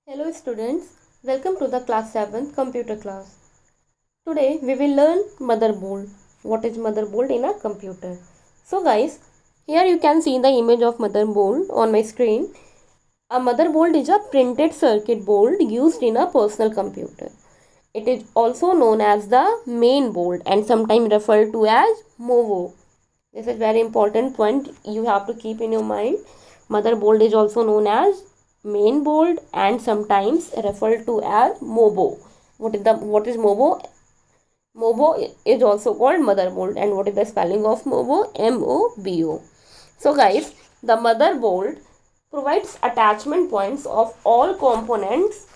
Hello students, welcome to the class 7 computer class. Today we will learn motherboard. What is motherboard in a computer? So guys, here you can see the image of motherboard on my screen. A motherboard is a printed circuit board used in a personal computer. It is also known as the main board and sometimes referred to as MOVO. This is very important point you have to keep in your mind. Motherboard is also known as main board and sometimes referred to as MOBO. What is MOBO? MOBO is also called motherboard. And what is the spelling of MOBO? MOBO. So guys, the motherboard provides attachment points of all components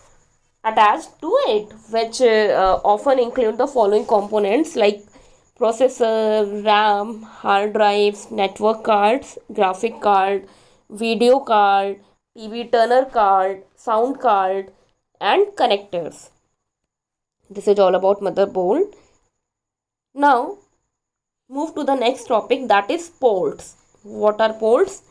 attached to it, which often include the following components like processor, RAM, hard drives, network cards, graphic card, video card, TV turner card, sound card, and connectors. This is all about motherboard. Now, move to the next topic, that is ports. What are ports?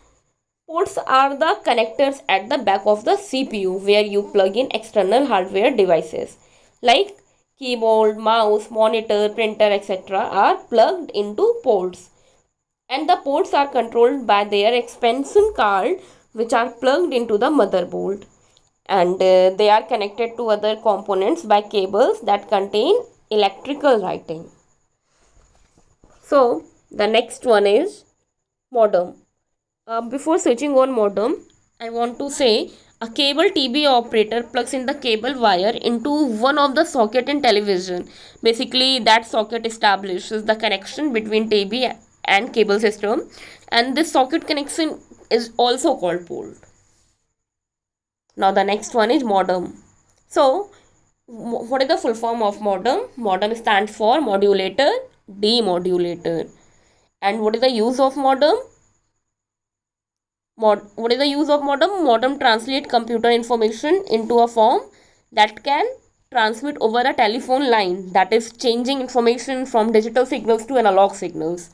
Ports are the connectors at the back of the CPU where you plug in external hardware devices like keyboard, mouse, monitor, printer, etc. are plugged into ports. And the ports are controlled by their expansion card, which are plugged into the motherboard. And they are connected to other components by cables that contain electrical writing. So, the next one is modem. Before switching on modem, I want to say a cable TV operator plugs in the cable wire into one of the socket in television. Basically, that socket establishes the connection between TV and cable system, and this socket connection is also called port. Now the next one is modem. So, what is the full form of modem? Modem stands for modulator, demodulator. And what is the use of modem? What is the use of modem? Modem translate computer information into a form that can transmit over a telephone line, that is changing information from digital signals to analog signals.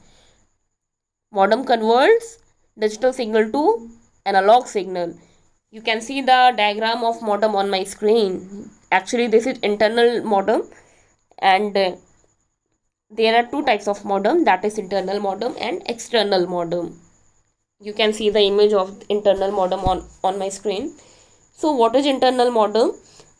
Modem converts digital signal to analog signal. You can see the diagram of modem on my screen. Actually, this is internal modem, and there are two types of modem, that is internal modem and external modem. You can see the image of internal modem on my screen. So what is internal modem?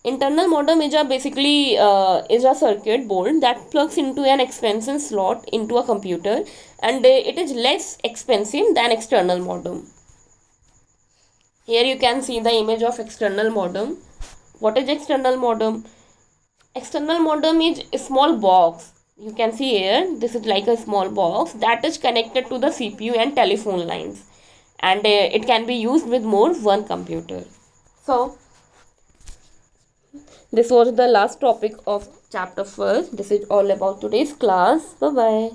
Internal modem is is a circuit board that plugs into an expansion slot into a computer, and it is less expensive than external modem. Here you can see the image of external modem. What is external modem? External modem is a small box. You can see here, this is like a small box that is connected to the CPU and telephone lines, and it can be used with more one computer. So this was the last topic of chapter 1. This is all about today's class. Bye bye.